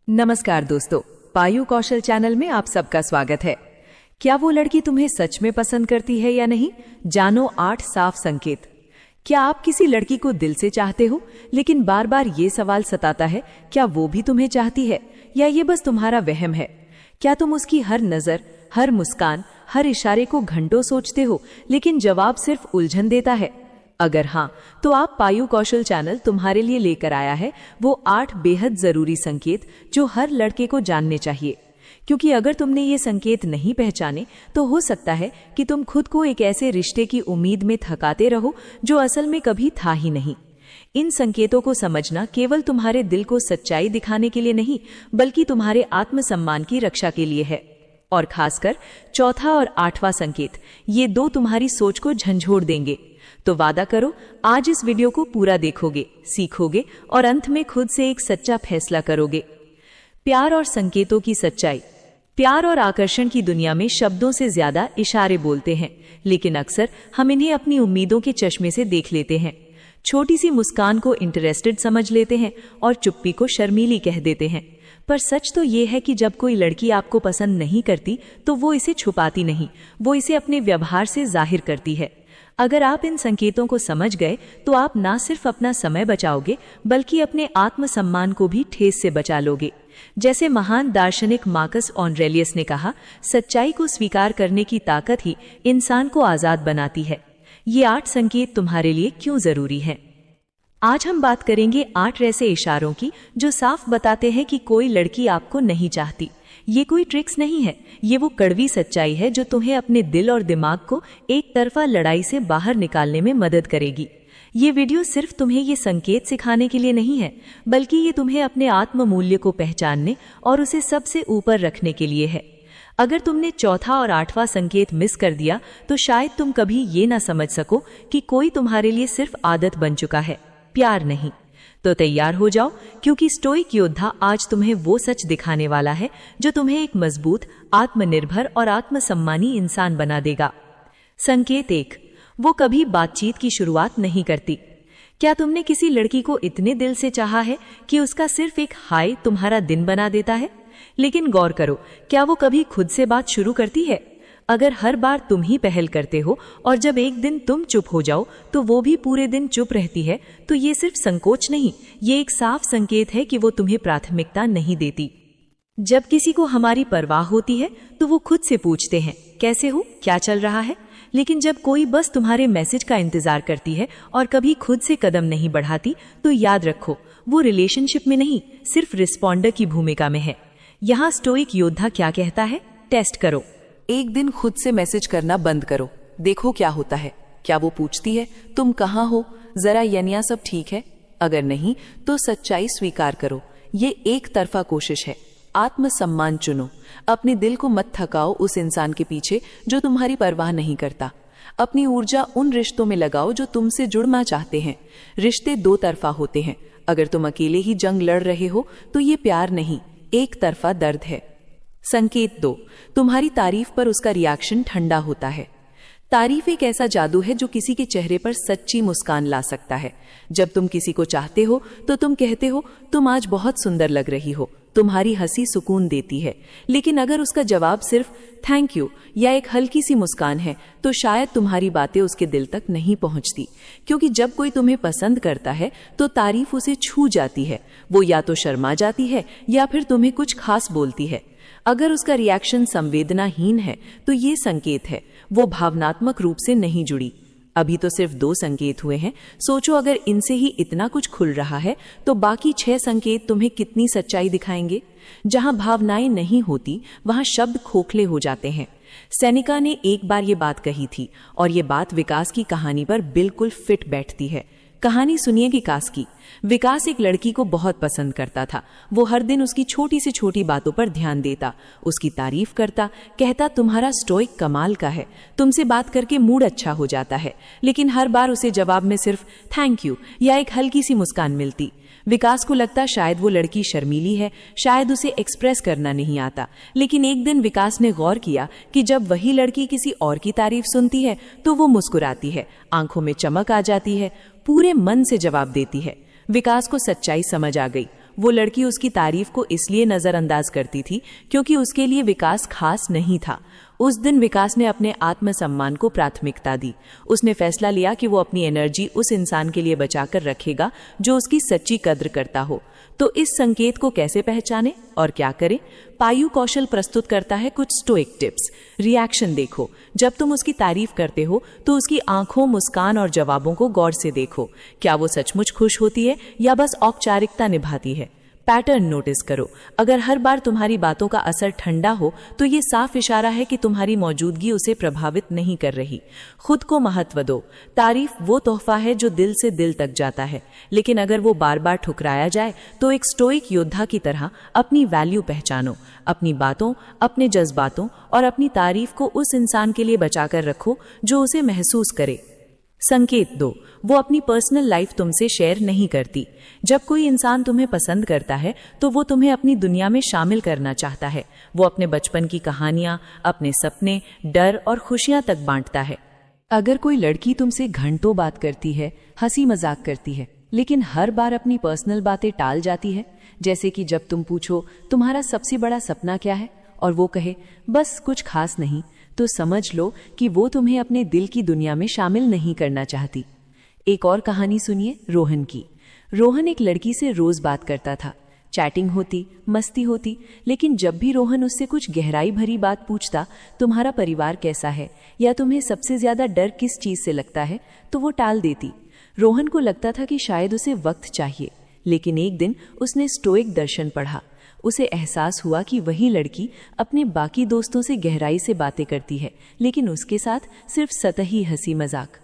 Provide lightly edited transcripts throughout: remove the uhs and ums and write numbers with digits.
नमस्कार दोस्तों, पायु कौशल चैनल में आप सबका स्वागत है। क्या वो लड़की तुम्हें सच में पसंद करती है या नहीं, जानो 8 साफ संकेत। क्या आप किसी लड़की को दिल से चाहते हो, लेकिन बार बार ये सवाल सताता है, क्या वो भी तुम्हें चाहती है या ये बस तुम्हारा वहम है? क्या तुम उसकी हर नजर, हर मुस्कान, हर इशारे को घंटों सोचते हो, लेकिन जवाब सिर्फ उलझन देता है? अगर हाँ, तो आप पायु कौशल चैनल तुम्हारे लिए लेकर आया है वो 8 बेहद जरूरी संकेत जो हर लड़के को जानने चाहिए। क्योंकि अगर तुमने ये संकेत नहीं पहचाने तो हो सकता है कि तुम खुद को एक ऐसे रिश्ते की उम्मीद में थकाते रहो जो असल में कभी था ही नहीं। इन संकेतों को समझना केवल तुम्हारे दिल को सच्चाई दिखाने के लिए नहीं, बल्कि तुम्हारे आत्मसम्मान की रक्षा के लिए है। और खासकर चौथा और 8वां संकेत, ये 2 तुम्हारी सोच को झंझोड़ देंगे। तो वादा करो, आज इस वीडियो को पूरा देखोगे, सीखोगे और अंत में खुद से एक सच्चा फैसला करोगे। प्यार और संकेतों की सच्चाई। प्यार और आकर्षण की दुनिया में शब्दों से ज्यादा इशारे बोलते हैं, लेकिन अक्सर हम इन्हें अपनी उम्मीदों के चश्मे से देख लेते हैं। छोटी सी मुस्कान को इंटरेस्टेड समझ लेते हैं और चुप्पी को शर्मीली कह देते हैं। पर सच तो ये है कि जब कोई लड़की आपको पसंद नहीं करती तो वो इसे छुपाती नहीं, वो इसे अपने व्यवहार से जाहिर करती है। अगर आप इन संकेतों को समझ गए तो आप ना सिर्फ अपना समय बचाओगे, बल्कि अपने आत्मसम्मान को भी ठेस से बचा लोगे। जैसे महान दार्शनिक मार्कस ऑरेलियस ने कहा, सच्चाई को स्वीकार करने की ताकत ही इंसान को आजाद बनाती है। ये 8 संकेत तुम्हारे लिए क्यों जरूरी हैं? आज हम बात करेंगे 8 ऐसे इशारों की जो साफ बताते हैं कि कोई लड़की आपको नहीं चाहती। ये कोई ट्रिक्स नहीं है, ये वो कड़वी सच्चाई है जो तुम्हें अपने दिल और दिमाग को एक तरफा लड़ाई से बाहर निकालने में मदद करेगी। ये वीडियो सिर्फ तुम्हें ये संकेत सिखाने के लिए नहीं है, बल्कि ये तुम्हें अपने आत्म मूल्य को पहचानने और उसे सबसे ऊपर रखने के लिए है। अगर तुमने चौथा और 8वां संकेत मिस कर दिया तो शायद तुम कभी ये ना समझ सको कि कोई तुम्हारे लिए सिर्फ आदत बन चुका है, प्यार नहीं। तो तैयार हो जाओ, क्योंकि स्टोइक योद्धा आज तुम्हें वो सच दिखाने वाला है जो तुम्हें एक मजबूत, आत्मनिर्भर और आत्मसम्मानी इंसान बना देगा। संकेत 1, वो कभी बातचीत की शुरुआत नहीं करती। क्या तुमने किसी लड़की को इतने दिल से चाहा है कि उसका सिर्फ एक हाय तुम्हारा दिन बना देता है? लेकिन गौर करो, क्या वो कभी खुद से बात शुरू करती है? अगर हर बार तुम ही पहल करते हो और जब एक दिन तुम चुप हो जाओ तो वो भी पूरे दिन चुप रहती है, तो ये सिर्फ संकोच नहीं, ये एक साफ संकेत है कि वो तुम्हें प्राथमिकता नहीं देती। जब किसी को हमारी परवाह होती है तो वो खुद से पूछते हैं, कैसे हो, क्या चल रहा है? लेकिन जब कोई बस तुम्हारे मैसेज का इंतजार करती है और कभी खुद से कदम नहीं बढ़ाती, तो याद रखो, वो रिलेशनशिप में नहीं, सिर्फ रिस्पॉन्डर की भूमिका में है। यहाँ स्टोइक योद्धा क्या कहता है? टेस्ट करो। एक दिन खुद से मैसेज करना बंद करो, देखो क्या होता है। क्या वो पूछती है, तुम कहाँ हो, जरा यनिया सब ठीक है? अगर नहीं तो सच्चाई स्वीकार करो, ये एक तरफा कोशिश है। आत्मसम्मान चुनो, अपने दिल को मत थकाओ उस इंसान के पीछे जो तुम्हारी परवाह नहीं करता। अपनी ऊर्जा उन रिश्तों में लगाओ जो तुमसे जुड़ना चाहते हैं। रिश्ते 2 तरफा होते हैं। अगर तुम अकेले ही जंग लड़ रहे हो तो ये प्यार नहीं, एक तरफा दर्द है। संकेत 2, तुम्हारी तारीफ पर उसका रिएक्शन ठंडा होता है। तारीफ एक ऐसा जादू है जो किसी के चेहरे पर सच्ची मुस्कान ला सकता है। जब तुम किसी को चाहते हो तो तुम कहते हो, तुम आज बहुत सुंदर लग रही हो, तुम्हारी हंसी सुकून देती है। लेकिन अगर उसका जवाब सिर्फ थैंक यू या एक हल्की सी मुस्कान है, तो शायद तुम्हारी बातें उसके दिल तक नहीं पहुंचती। क्योंकि जब कोई तुम्हें पसंद करता है तो तारीफ उसे छू जाती है। वो या तो शर्मा जाती है या फिर तुम्हें कुछ खास बोलती है। अगर उसका रिएक्शन संवेदनाहीन है तो ये संकेत है, वो भावनात्मक रूप से नहीं जुड़ी। अभी तो सिर्फ 2 संकेत हुए हैं, सोचो अगर इनसे ही इतना कुछ खुल रहा है तो बाकी 6 संकेत तुम्हें कितनी सच्चाई दिखाएंगे। जहां भावनाएं नहीं होती वहां शब्द खोखले हो जाते हैं। सेनेका ने एक बार ये बात कही थी और ये बात विकास की कहानी पर बिल्कुल फिट बैठती है। कहानी सुनिए विकास की। विकास एक लड़की को बहुत पसंद करता था। वो हर दिन उसकी छोटी से छोटी बातों पर ध्यान देता, उसकी तारीफ करता, कहता तुम्हारा स्टोइक कमाल का है, तुमसे बात करके मूड अच्छा हो जाता है। लेकिन हर बार उसे जवाब में सिर्फ थैंक यू या एक हल्की सी मुस्कान मिलती। विकास को लगता शायद वो लड़की शर्मीली है, शायद उसे एक्सप्रेस करना नहीं आता। लेकिन एक दिन विकास ने गौर किया कि जब वही लड़की किसी और की तारीफ सुनती है तो वो मुस्कुराती है, आंखों में चमक आ जाती है, पूरे मन से जवाब देती है। विकास को सच्चाई समझ आ गई। वो लड़की उसकी तारीफ को इसलिए नजरअंदाज करती थी क्योंकि उसके लिए विकास खास नहीं था। उस दिन विकास ने अपने आत्मसम्मान को प्राथमिकता दी। उसने फैसला लिया कि वो अपनी एनर्जी उस इंसान के लिए बचाकर रखेगा जो उसकी सच्ची कद्र करता हो। तो इस संकेत को कैसे पहचाने और क्या करें? पायु कौशल प्रस्तुत करता है कुछ स्टोइक टिप्स। रिएक्शन देखो। जब तुम उसकी तारीफ करते हो तो उसकी आंखों, मुस्कान और जवाबों को गौर से देखो। क्या वो सचमुच खुश होती है या बस औपचारिकता निभाती है? पैटर्न नोटिस करो। अगर हर बार तुम्हारी बातों का असर ठंडा हो तो ये साफ इशारा है कि तुम्हारी मौजूदगी उसे प्रभावित नहीं कर रही। खुद को महत्व दो। तारीफ वो तोहफा है जो दिल से दिल तक जाता है, लेकिन अगर वो बार बार ठुकराया जाए तो एक स्टोइक योद्धा की तरह अपनी वैल्यू पहचानो। अपनी बातों, अपने जज्बातों और अपनी तारीफ को उस इंसान के लिए बचाकर रखो जो उसे महसूस करे। संकेत दो। वो अपनी पर्सनल लाइफ तुमसे शेयर नहीं करती। जब कोई इंसान तुम्हें पसंद करता है तो वो तुम्हें अपनी दुनिया में शामिल करना चाहता है। वो अपने बचपन की कहानियां, अपने सपने, डर और खुशियां तक बांटता है। अगर कोई लड़की तुमसे घंटों बात करती है, हंसी मजाक करती है, लेकिन हर बार अपनी पर्सनल बातें टाल जाती है, जैसे कि जब तुम पूछो तुम्हारा सबसे बड़ा सपना क्या है और वो कहे बस कुछ खास नहीं, तो समझ लो कि वो तुम्हें अपने दिल की दुनिया में शामिल नहीं करना चाहती। एक और कहानी सुनिए रोहन की। रोहन एक लड़की से रोज बात करता था। चैटिंग होती, मस्ती होती, लेकिन जब भी रोहन उससे कुछ गहराई भरी बात पूछता, तुम्हारा परिवार कैसा है या तुम्हें सबसे ज्यादा डर किस चीज से लगता है, तो वो टाल देती। रोहन को लगता था कि शायद उसे वक्त चाहिए, लेकिन एक दिन उसने स्टोइक दर्शन पढ़ा। उसे एहसास हुआ कि वही लड़की अपने बाकी दोस्तों से गहराई से बातें करती है, लेकिन उसके साथ सिर्फ सतही हंसी मजाक।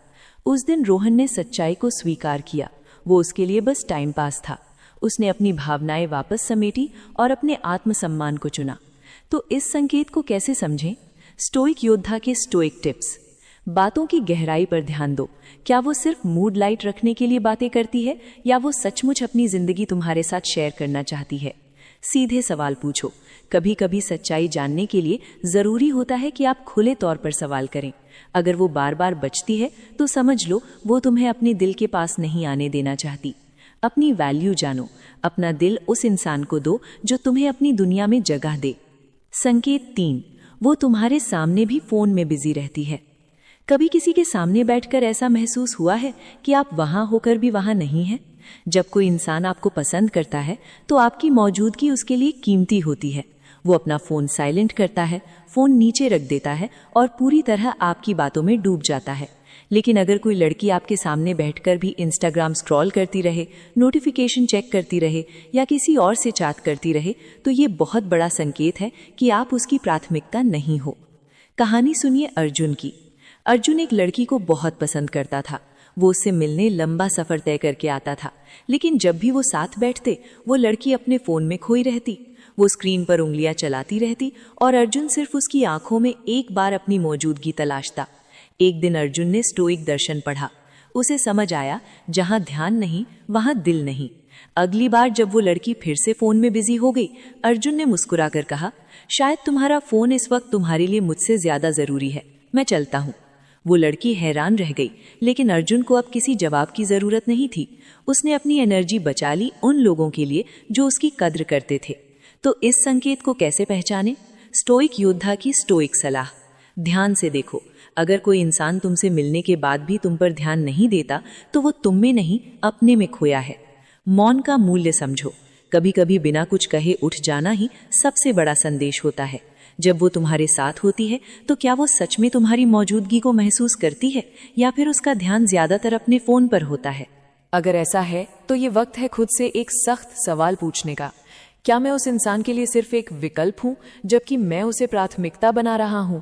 उस दिन रोहन ने सच्चाई को स्वीकार किया। वो उसके लिए बस टाइम पास था। उसने अपनी भावनाएं वापस समेटी और अपने आत्मसम्मान को चुना। तो इस संकेत को कैसे समझें? स्टोइक योद्धा के स्टोइक टिप्स। बातों की गहराई पर ध्यान दो। क्या वो सिर्फ मूड लाइट रखने के लिए बातें करती है या वो सचमुच अपनी जिंदगी तुम्हारे साथ शेयर करना चाहती है? सीधे सवाल पूछो। कभी कभी सच्चाई जानने के लिए जरूरी होता है कि आप खुले तौर पर सवाल करें। अगर वो बार बार बचती है तो समझ लो वो तुम्हें अपने दिल के पास नहीं आने देना चाहती। अपनी वैल्यू जानो। अपना दिल उस इंसान को दो जो तुम्हें अपनी दुनिया में जगह दे। संकेत 3। वो तुम्हारे सामने भी फोन में बिजी रहती है। कभी किसी के सामने बैठकर ऐसा महसूस हुआ है कि आप वहां होकर भी वहां नहीं हैं? जब कोई इंसान आपको पसंद करता है तो आपकी मौजूदगी उसके लिए कीमती होती है। वो अपना फोन साइलेंट करता है, फोन नीचे रख देता है और पूरी तरह आपकी बातों में डूब जाता है। लेकिन अगर कोई लड़की आपके सामने बैठकर भी इंस्टाग्राम स्क्रॉल करती रहे, नोटिफिकेशन चेक करती रहे या किसी और से चैट करती रहे, तो ये बहुत बड़ा संकेत है कि आप उसकी प्राथमिकता नहीं हो। कहानी सुनिए अर्जुन की। अर्जुन एक लड़की को बहुत पसंद करता था। वो उससे मिलने लंबा सफर तय करके आता था, लेकिन जब भी वो साथ बैठते वो लड़की अपने फोन में खोई रहती। वो स्क्रीन पर उंगलियां चलाती रहती और अर्जुन सिर्फ उसकी आंखों में एक बार अपनी मौजूदगी तलाशता। एक दिन अर्जुन ने स्टोइक दर्शन पढ़ा। उसे समझ आया, जहां ध्यान नहीं वहां दिल नहीं। अगली बार जब वो लड़की फिर से फोन में बिजी हो गई, अर्जुन ने मुस्कुराकर कहा, शायद तुम्हारा फोन इस वक्त तुम्हारे लिए मुझसे ज्यादा जरूरी है, मैं चलता हूँ। वो लड़की हैरान रह गई, लेकिन अर्जुन को अब किसी जवाब की जरूरत नहीं थी। उसने अपनी एनर्जी बचा ली उन लोगों के लिए जो उसकी कद्र करते थे। तो इस संकेत को कैसे पहचाने? स्टोइक योद्धा की स्टोइक सलाह। ध्यान से देखो। अगर कोई इंसान तुमसे मिलने के बाद भी तुम पर ध्यान नहीं देता तो वो तुम में नहीं अपने में खोया है। मौन का मूल्य समझो। कभी कभी बिना कुछ कहे उठ जाना ही सबसे बड़ा संदेश होता है। जब वो तुम्हारे साथ होती है तो क्या वो सच में तुम्हारी मौजूदगी को महसूस करती है या फिर उसका ध्यान ज्यादातर अपने फोन पर होता है? अगर ऐसा है तो ये वक्त है खुद से एक सख्त सवाल पूछने का। क्या मैं उस इंसान के लिए सिर्फ एक विकल्प हूं जबकि मैं उसे प्राथमिकता बना रहा हूं?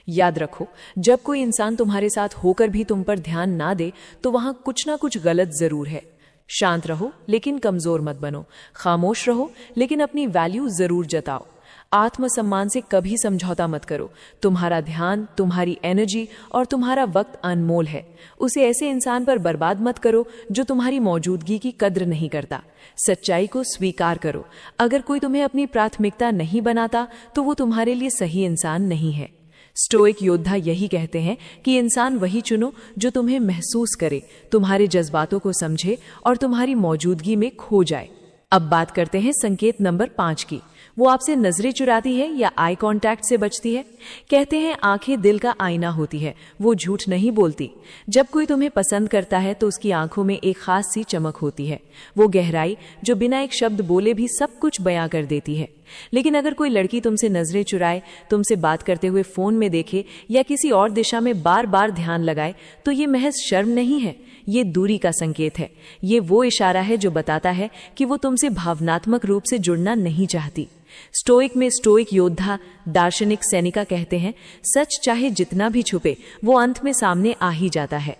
याद रखो, जब कोई इंसान तुम्हारे साथ होकर भी तुम पर ध्यान ना दे तो वहां कुछ ना कुछ गलत जरूर है। शांत रहो लेकिन कमजोर मत बनो। खामोश रहो लेकिन अपनी वैल्यू जरूर जताओ। आत्मसम्मान से कभी समझौता मत करो। तुम्हारा ध्यान, तुम्हारी एनर्जी और तुम्हारा वक्त अनमोल है। उसे ऐसे इंसान पर बर्बाद मत करो जो तुम्हारी मौजूदगी की कद्र नहीं करता। सच्चाई को स्वीकार करो। अगर कोई तुम्हें अपनी प्राथमिकता नहीं बनाता तो वो तुम्हारे लिए सही इंसान नहीं है। स्टोइक योद्धा यही कहते हैं कि इंसान वही चुनो जो तुम्हें महसूस करे, तुम्हारे जज्बातों को समझे और तुम्हारी मौजूदगी में खो जाए। अब बात करते हैं संकेत नंबर 5 की। वो आपसे नजरें चुराती है या आई कांटेक्ट से बचती है? कहते हैं आंखें दिल का आईना होती है, वो झूठ नहीं बोलती। जब कोई तुम्हें पसंद करता है तो उसकी आंखों में एक खास सी चमक होती है, वो गहराई जो बिना एक शब्द बोले भी सब कुछ बयां कर देती है। लेकिन अगर कोई लड़की तुमसे नजरें चुराए, तुमसे बात करते हुए फोन में देखे या किसी और दिशा में बार बार ध्यान लगाए, तो ये महज शर्म नहीं है, ये दूरी का संकेत है। ये वो इशारा है जो बताता है कि वो तुमसे भावनात्मक रूप से जुड़ना नहीं चाहती। स्टोइक में स्टोइक योद्धा दार्शनिक सेनिका कहते हैं, सच चाहे जितना भी छुपे वो अंत में सामने आ ही जाता है।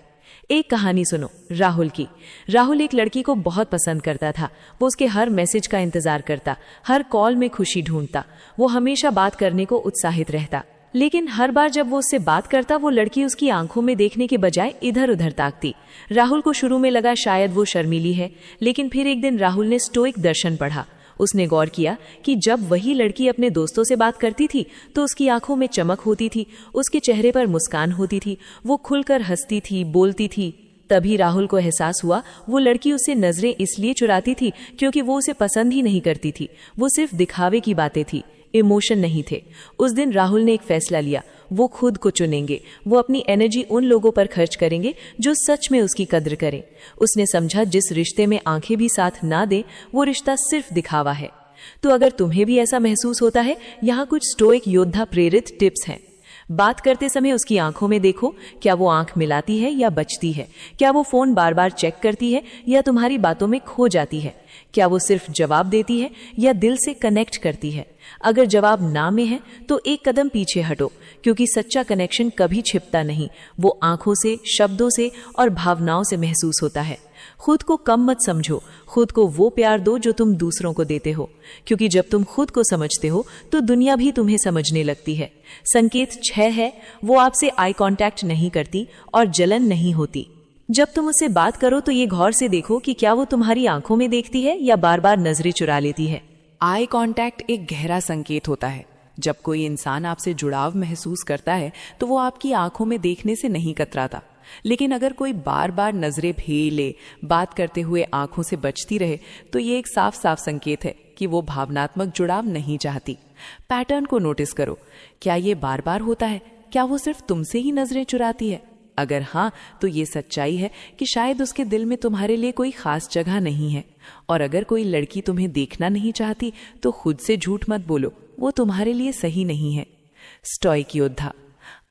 एक कहानी सुनो राहुल की। राहुल एक लड़की को बहुत पसंद करता था। वो उसके हर मैसेज का इंतजार करता, हर कॉल में खुशी ढूंढता, वो हमेशा बात करने को उत्साहित रहता। लेकिन हर बार जब वो उससे बात करता, वो लड़की उसकी आंखों में देखने के बजाय इधर उधर ताकती। राहुल को शुरू में लगा शायद वो शर्मीली है, लेकिन फिर एक दिन राहुल ने स्टोइक दर्शन पढ़ा। उसने गौर किया कि जब वही लड़की अपने दोस्तों से बात करती थी तो उसकी आंखों में चमक होती थी, उसके चेहरे पर मुस्कान होती थी, वो खुलकर हंसती थी, बोलती थी। तभी राहुल को एहसास हुआ वो लड़की उससे नजरें इसलिए चुराती थी क्योंकि वो उसे पसंद ही नहीं करती थी, वो सिर्फ दिखावे की बातें थी, इमोशन नहीं थे। उस दिन राहुल ने एक फैसला लिया, वो खुद को चुनेंगे, वो अपनी एनर्जी उन लोगों पर खर्च करेंगे जो सच में उसकी कद्र करें। उसने समझा जिस रिश्ते में आंखें भी साथ ना दे वो रिश्ता सिर्फ दिखावा है। तो अगर तुम्हें भी ऐसा महसूस होता है, यहाँ कुछ स्टोइक योद्धा प्रेरित टिप्स हैं। बात करते समय उसकी आंखों में देखो, क्या वो आंख मिलाती है या बचती है? क्या वो फोन बार बार चेक करती है या तुम्हारी बातों में खो जाती है? क्या वो सिर्फ जवाब देती है या दिल से कनेक्ट करती है? अगर जवाब ना में है तो एक कदम पीछे हटो, क्योंकि सच्चा कनेक्शन कभी छिपता नहीं, वो आंखों से, शब्दों से और भावनाओं से महसूस होता है। खुद को कम मत समझो, खुद को वो प्यार दो जो तुम दूसरों को देते हो, क्योंकि जब तुम खुद को समझते हो तो दुनिया भी तुम्हें समझने लगती है। संकेत 6 है, वो आपसे आई कांटेक्ट नहीं करती और जलन नहीं होती। जब तुम उससे बात करो तो ये गौर से देखो कि क्या वो तुम्हारी आंखों में देखती है या बार बार नजरें चुरा लेती है। आई कांटेक्ट एक गहरा संकेत होता है। जब कोई इंसान आपसे जुड़ाव महसूस करता है तो वो आपकी आंखों में देखने से नहीं कतराता। लेकिन अगर कोई बार बार नजरें फेर ले, बात करते हुए आंखों से बचती रहे, तो ये एक साफ साफ संकेत है कि वो भावनात्मक जुड़ाव नहीं चाहती। पैटर्न को नोटिस करो, क्या ये बार बार होता है? क्या वो सिर्फ तुमसे ही नजरें चुराती है? अगर हाँ, तो ये सच्चाई है कि शायद उसके दिल में तुम्हारे लिए कोई खास जगह नहीं है। और अगर कोई लड़की तुम्हें देखना नहीं चाहती तो खुद से झूठ मत बोलो, वो तुम्हारे लिए सही नहीं है। स्टोइक योद्धा,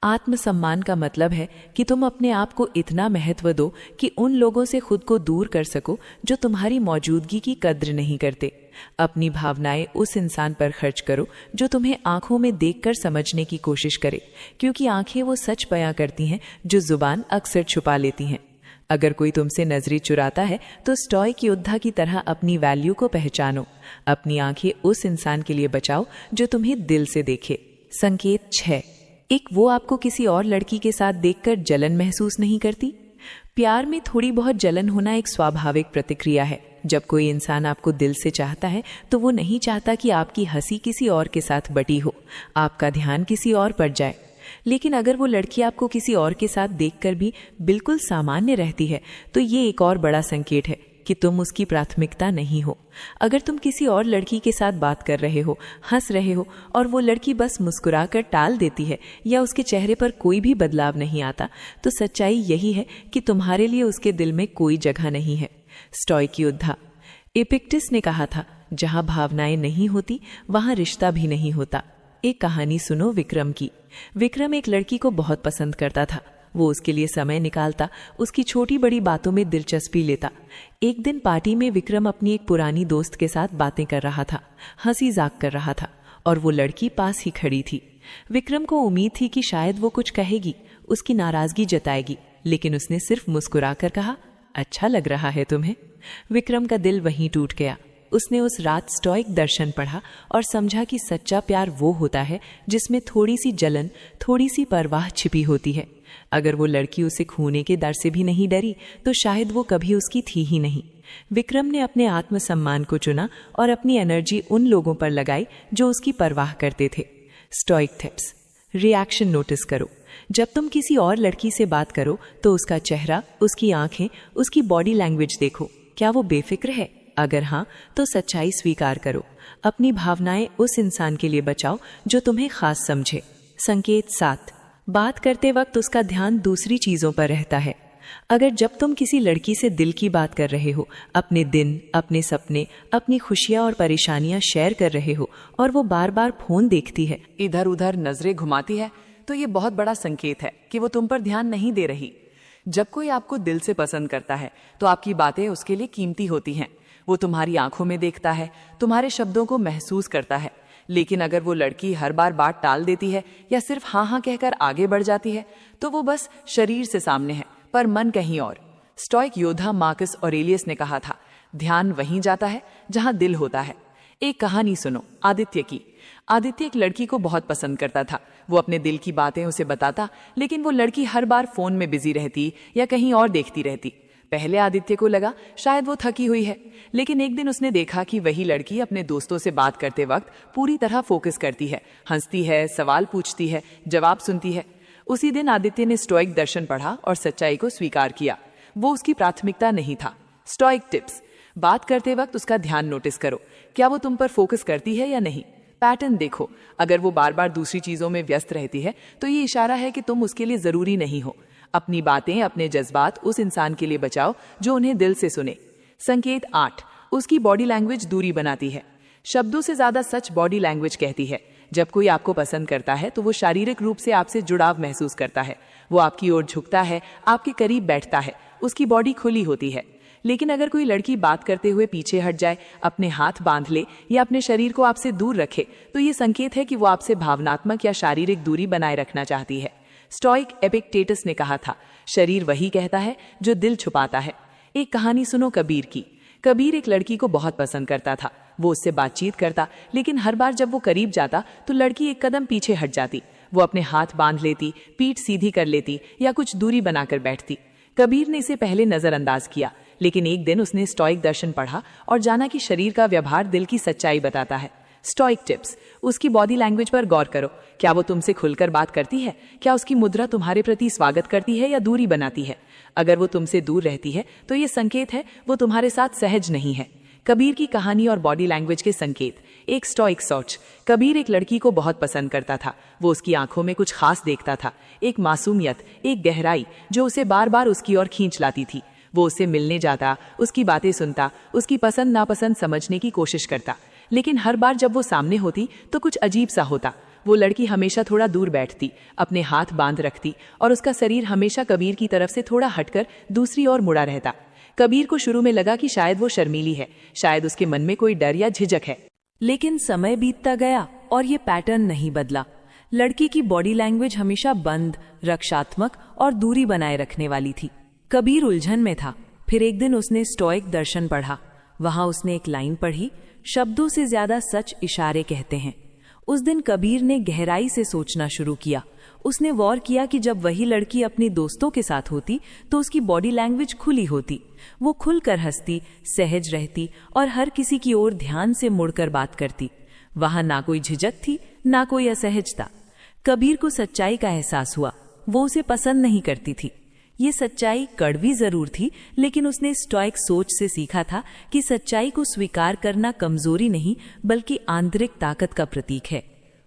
आत्मसम्मान का मतलब है कि तुम अपने आप को इतना महत्व दो कि उन लोगों से खुद को दूर कर सको जो तुम्हारी मौजूदगी की कद्र नहीं करते। अपनी भावनाएं उस इंसान पर खर्च करो जो तुम्हें आंखों में देखकर समझने की कोशिश करे, क्योंकि आंखें वो सच बयां करती हैं जो जुबान अक्सर छुपा लेती हैं। अगर कोई तुमसे नजरें चुराता है तो स्टोइक योद्धा की तरह अपनी वैल्यू को पहचानो। अपनी आंखें उस इंसान के लिए बचाओ जो तुम्हें दिल से देखे। संकेत 6, एक वो आपको किसी और लड़की के साथ देखकर जलन महसूस नहीं करती। प्यार में थोड़ी बहुत जलन होना एक स्वाभाविक प्रतिक्रिया है। जब कोई इंसान आपको दिल से चाहता है तो वो नहीं चाहता कि आपकी हंसी किसी और के साथ बटी हो, आपका ध्यान किसी और पर जाए। लेकिन अगर वो लड़की आपको किसी और के साथ देखकर भी बिल्कुल सामान्य रहती है तो ये एक और बड़ा संकेत है कि तुम उसकी प्राथमिकता नहीं हो। अगर तुम किसी और लड़की के साथ बात कर रहे हो, हंस रहे हो और वो लड़की बस मुस्कुराकर टाल देती है या उसके चेहरे पर कोई भी बदलाव नहीं आता, तो सच्चाई यही है कि तुम्हारे लिए उसके दिल में कोई जगह नहीं है। स्टोइक योद्धा, इपिक्टिस ने कहा था, जहां भावनाएं नहीं होती वहां रिश्ता भी नहीं होता। एक कहानी सुनो विक्रम की। विक्रम एक लड़की को बहुत पसंद करता था। वो उसके लिए समय निकालता, उसकी छोटी बड़ी बातों में दिलचस्पी लेता। एक दिन पार्टी में विक्रम अपनी एक पुरानी दोस्त के साथ बातें कर रहा था, हंसी जाक कर रहा था और वो लड़की पास ही खड़ी थी। विक्रम को उम्मीद थी कि शायद वो कुछ कहेगी, उसकी नाराजगी जताएगी, लेकिन उसने सिर्फ मुस्कुराकर कहा, अच्छा लग रहा है तुम्हें। विक्रम का दिल वहीं टूट गया। उसने उस रात स्टोइक दर्शन पढ़ा और समझा कि सच्चा प्यार वो होता है जिसमें थोड़ी सी जलन, थोड़ी सी परवाह छिपी होती है। अगर वो लड़की उसे खोने के डर से भी नहीं डरी तो शायद वो कभी उसकी थी ही नहीं। विक्रम ने अपने आत्मसम्मान को चुना और अपनी एनर्जी उन लोगों पर लगाई जो उसकी परवाह करते थे। स्टोइक टिप्स, रिएक्शन नोटिस करो। जब तुम किसी और लड़की से बात करो तो उसका चेहरा, उसकी आंखें, उसकी बॉडी लैंग्वेज देखो। क्या वो बेफिक्र है अगर हाँ, तो सच्चाई स्वीकार करो। अपनी भावनाएं उस इंसान के लिए बचाओ जो तुम्हें खास समझे। संकेत 7, बात करते वक्त उसका ध्यान दूसरी चीजों पर रहता है। अगर जब तुम किसी लड़की से दिल की बात कर रहे हो, अपने दिन, अपने सपने, अपनी खुशियां और परेशानियां शेयर कर रहे हो और वो बार बार फोन देखती है, इधर उधर नजरें घुमाती है, तो ये बहुत बड़ा संकेत है कि वो तुम पर ध्यान नहीं दे रही। जब कोई आपको दिल से पसंद करता है तो आपकी बातें उसके लिए कीमती होती हैं। वो तुम्हारी आंखों में देखता है, तुम्हारे शब्दों को महसूस करता है। लेकिन अगर वो लड़की हर बार बात टाल देती है या सिर्फ हाँ हाँ कहकर आगे बढ़ जाती है, तो वो बस शरीर से सामने है पर मन कहीं और। स्टोइक योद्धा मार्कस ऑरेलियस ने कहा था, ध्यान वहीं जाता है जहां दिल होता है। एक कहानी सुनो आदित्य की। आदित्य एक लड़की को बहुत पसंद करता था। वो अपने दिल की बातें उसे बताता, लेकिन वो लड़की हर बार फोन में बिजी रहती या कहीं और देखती रहती। पहले आदित्य को लगा शायद वो थकी हुई है, लेकिन एक दिन उसने देखा कि वही लड़की अपने दोस्तों से बात करते वक्त पूरी तरह फोकस करती है, हंसती है, सवाल पूछती है, जवाब सुनती है। उसी दिन आदित्य ने स्टोइक दर्शन पढ़ा और सच्चाई को स्वीकार किया। वो उसकी प्राथमिकता नहीं था। स्टोइक टिप्स: बात करते वक्त उसका ध्यान नोटिस करो, क्या वो तुम पर फोकस करती है या नहीं। पैटर्न देखो, अगर वो बार बार दूसरी चीजों में व्यस्त रहती है तो ये इशारा है कि तुम उसके लिए जरूरी नहीं हो। अपनी बातें, अपने जज्बात उस इंसान के लिए बचाओ जो उन्हें दिल से सुने। संकेत 8, उसकी बॉडी लैंग्वेज दूरी बनाती है। शब्दों से ज्यादा सच बॉडी लैंग्वेज कहती है। जब कोई आपको पसंद करता है तो वो शारीरिक रूप से आपसे जुड़ाव महसूस करता है। वो आपकी ओर झुकता है, आपके करीब बैठता है, उसकी बॉडी खुली होती है। लेकिन अगर कोई लड़की बात करते हुए पीछे हट जाए, अपने हाथ बांध ले या अपने शरीर को आपसे दूर रखे, तो ये संकेत है कि वो आपसे भावनात्मक या शारीरिक दूरी बनाए रखना चाहती है। स्टोइक एपिक्टेटस ने कहा था, शरीर वही कहता है जो दिल छुपाता है। एक कहानी सुनो कबीर की। कबीर एक लड़की को बहुत पसंद करता था। वो उससे बातचीत करता, लेकिन हर बार जब वो करीब जाता तो लड़की एक कदम पीछे हट जाती। वो अपने हाथ बांध लेती, पीठ सीधी कर लेती या कुछ दूरी बनाकर बैठती। कबीर ने इसे पहले नजरअंदाज किया, लेकिन एक दिन उसने स्टोइक दर्शन पढ़ा और जाना कि शरीर का व्यवहार दिल की सच्चाई बताता है। स्टोइक टिप्स: उसकी बॉडी लैंग्वेज पर गौर करो, क्या वो तुमसे खुलकर बात करती है, क्या उसकी मुद्रा तुम्हारे प्रति स्वागत करती है या दूरी बनाती है। अगर वो तुमसे दूर रहती है तो ये संकेत है वो तुम्हारे साथ सहज नहीं है। कबीर की कहानी और बॉडी लैंग्वेज के संकेत। एक स्टोइक सोच। कबीर एक लड़की को बहुत पसंद करता था। वो उसकी आंखों में कुछ खास देखता था, एक मासूमियत, एक गहराई जो उसे बार बार उसकी ओर खींच लाती थी। वो उससे मिलने जाता, उसकी बातें सुनता, उसकी पसंद नापसंद समझने की कोशिश करता। लेकिन हर बार जब वो सामने होती तो कुछ अजीब सा होता। वो लड़की हमेशा थोड़ा दूर बैठती, अपने हाथ बांध रखती और उसका शरीर हमेशा कबीर की तरफ से थोड़ा हटकर दूसरी ओर मुड़ा रहता। कबीर को शुरू में लगा कि शायद वो शर्मीली है, शायद उसके मन में कोई डर या झिझक है। लेकिन समय बीतता गया और ये पैटर्न नहीं बदला। लड़की की बॉडी लैंग्वेज हमेशा बंद, रक्षात्मक और दूरी बनाए रखने वाली थी। कबीर उलझन में था। फिर एक दिन उसने स्टोइक दर्शन पढ़ा। वहां उसने एक लाइन पढ़ी, शब्दों से ज्यादा सच इशारे कहते हैं। उस दिन कबीर ने गहराई से सोचना शुरू किया। उसने गौर किया कि जब वही लड़की अपनी दोस्तों के साथ होती तो उसकी बॉडी लैंग्वेज खुली होती। वो खुलकर हंसती, सहज रहती और हर किसी की ओर ध्यान से मुड़कर बात करती। वहां ना कोई झिझक थी, ना कोई असहजता। कबीर को सच्चाई का एहसास हुआ, वो उसे पसंद नहीं करती थी। ये सच्चाई कड़वी जरूर थी, लेकिन उसने स्टोइक सोच से सीखा था कि सच्चाई को स्वीकार करना कमजोरी नहीं बल्कि आंतरिक ताकत का प्रतीक है।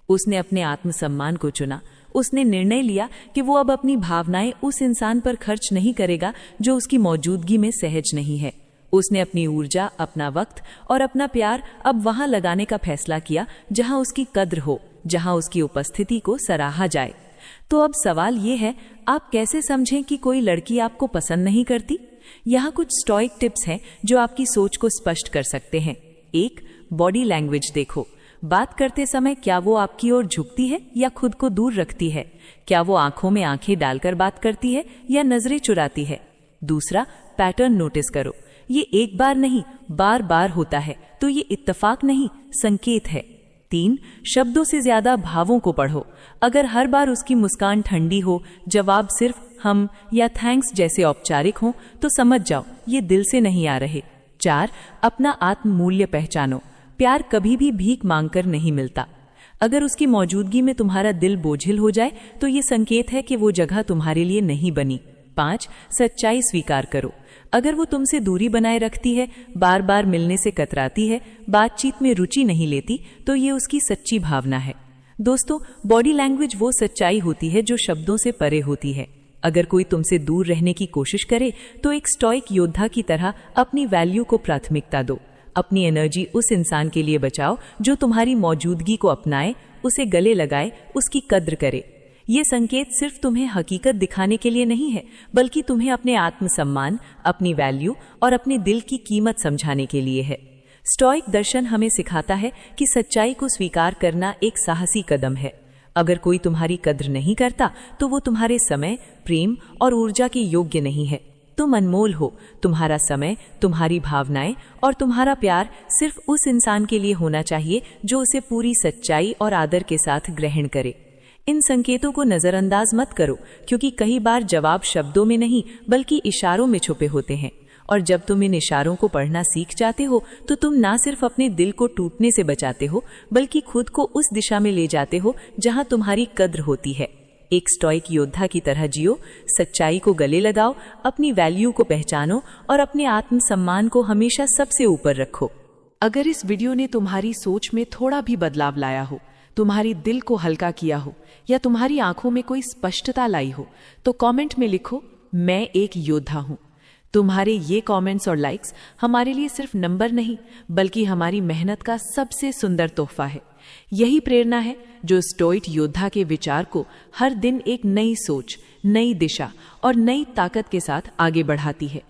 उसने अपने आत्मसम्मान को चुना। उसने निर्णय लिया कि वो अब अपनी भावनाएं उस इंसान पर खर्च नहीं करेगा जो उसकी मौजूदगी में सहज नहीं है। उसने अपनी ऊर्जा, अपना वक्त और अपना प्यार अब वहां लगाने का फैसला किया जहां उसकी कद्र हो, जहां उसकी उपस्थिति को सराहा जाए। तो अब सवाल ये है, आप कैसे समझें कि कोई लड़की आपको पसंद नहीं करती? यहाँ कुछ स्टोइक टिप्स हैं जो आपकी सोच को स्पष्ट कर सकते हैं। 1. बॉडी लैंग्वेज देखो। बात करते समय क्या वो आपकी ओर झुकती है या खुद को दूर रखती है? क्या वो आंखों में आंखें डालकर बात करती है या नजरें चुराती है? 2. पैटर्न नोटिस करो। ये एक बार नहीं, बार बार होता है, तो ये इत्तेफाक नहीं, संकेत है। 3. शब्दों से ज्यादा भावों को पढ़ो। अगर हर बार उसकी मुस्कान ठंडी हो, जवाब सिर्फ हम या थैंक्स जैसे औपचारिक हो, तो समझ जाओ ये दिल से नहीं आ रहे। 4. अपना आत्म मूल्य पहचानो। प्यार कभी भी भीख मांगकर नहीं मिलता। अगर उसकी मौजूदगी में तुम्हारा दिल बोझिल हो जाए तो ये संकेत है कि वो जगह तुम्हारे लिए नहीं बनी। 5. सच्चाई स्वीकार करो। अगर वो तुमसे दूरी बनाए रखती है, बार बार मिलने से कतराती है, बातचीत में रुचि नहीं लेती, तो ये उसकी सच्ची भावना है। दोस्तों, बॉडी लैंग्वेज वो सच्चाई होती है जो शब्दों से परे होती है। अगर कोई तुमसे दूर रहने की कोशिश करे तो एक स्टोइक योद्धा की तरह अपनी वैल्यू को प्राथमिकता दो। अपनी एनर्जी उस इंसान के लिए बचाओ जो तुम्हारी मौजूदगी को अपनाए, उसे गले लगाए, उसकी कद्र करे। ये संकेत सिर्फ तुम्हें हकीकत दिखाने के लिए नहीं है, बल्कि तुम्हें अपने आत्मसम्मान, अपनी वैल्यू और अपने दिल की कीमत समझाने के लिए है। स्टोइक दर्शन हमें सिखाता है कि सच्चाई को स्वीकार करना एक साहसी कदम है। अगर कोई तुम्हारी कद्र नहीं करता तो वो तुम्हारे समय, प्रेम और ऊर्जा के योग्य नहीं है। तुम अनमोल हो। तुम्हारा समय, तुम्हारी भावनाएं और तुम्हारा प्यार सिर्फ उस इंसान के लिए होना चाहिए जो उसे पूरी सच्चाई और आदर के साथ ग्रहण करे। इन संकेतों को नजरअंदाज मत करो, क्योंकि कई बार जवाब शब्दों में नहीं बल्कि इशारों में छुपे होते हैं। और जब तुम इन इशारों को पढ़ना सीख जाते हो तो तुम ना सिर्फ अपने दिल को टूटने से बचाते हो, बल्कि खुद को उस दिशा में ले जाते हो जहां तुम्हारी कद्र होती है। एक स्टोइक योद्धा की तरह जियो, सच्चाई को गले लगाओ, अपनी वैल्यू को पहचानो और अपने आत्मसम्मान को हमेशा सबसे ऊपर रखो। अगर इस वीडियो ने तुम्हारी सोच में थोड़ा भी बदलाव लाया हो, तुम्हारी दिल को हल्का किया हो या तुम्हारी आंखों में कोई स्पष्टता लाई हो, तो कमेंट में लिखो, मैं एक योद्धा हूं। तुम्हारे ये कमेंट्स और लाइक्स हमारे लिए सिर्फ नंबर नहीं, बल्कि हमारी मेहनत का सबसे सुंदर तोहफा है। यही प्रेरणा है जो स्टोइक योद्धा के विचार को हर दिन एक नई सोच, नई दिशा और नई ताकत के साथ आगे बढ़ाती है।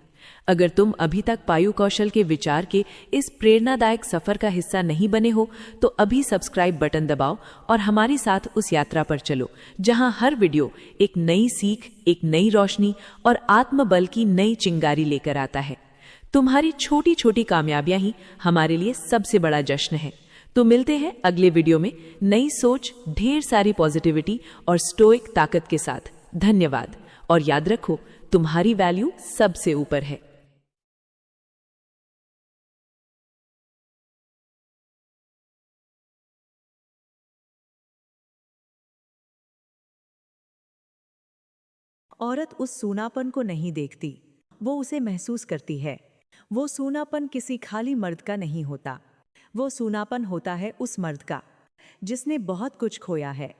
अगर तुम अभी तक पायु कौशल के विचार के इस प्रेरणादायक सफर का हिस्सा नहीं बने हो, तो अभी सब्सक्राइब बटन दबाओ और हमारे साथ उस यात्रा पर चलो, जहां हर वीडियो एक नई सीख, एक नई रोशनी और आत्मबल की नई चिंगारी लेकर आता है। तुम्हारी छोटी छोटी कामयाबियां ही हमारे लिए सबसे बड़ा जश्न है। तो मिलते हैं अगले वीडियो में नई सोच, ढेर सारी पॉजिटिविटी और स्टोइक ताकत के साथ। धन्यवाद और याद रखो, तुम्हारी वैल्यू सबसे ऊपर है। औरत उस सूनापन को नहीं देखती, वो उसे महसूस करती है। वो सूनापन किसी खाली मर्द का नहीं होता, वो सूनापन होता है उस मर्द का जिसने बहुत कुछ खोया है,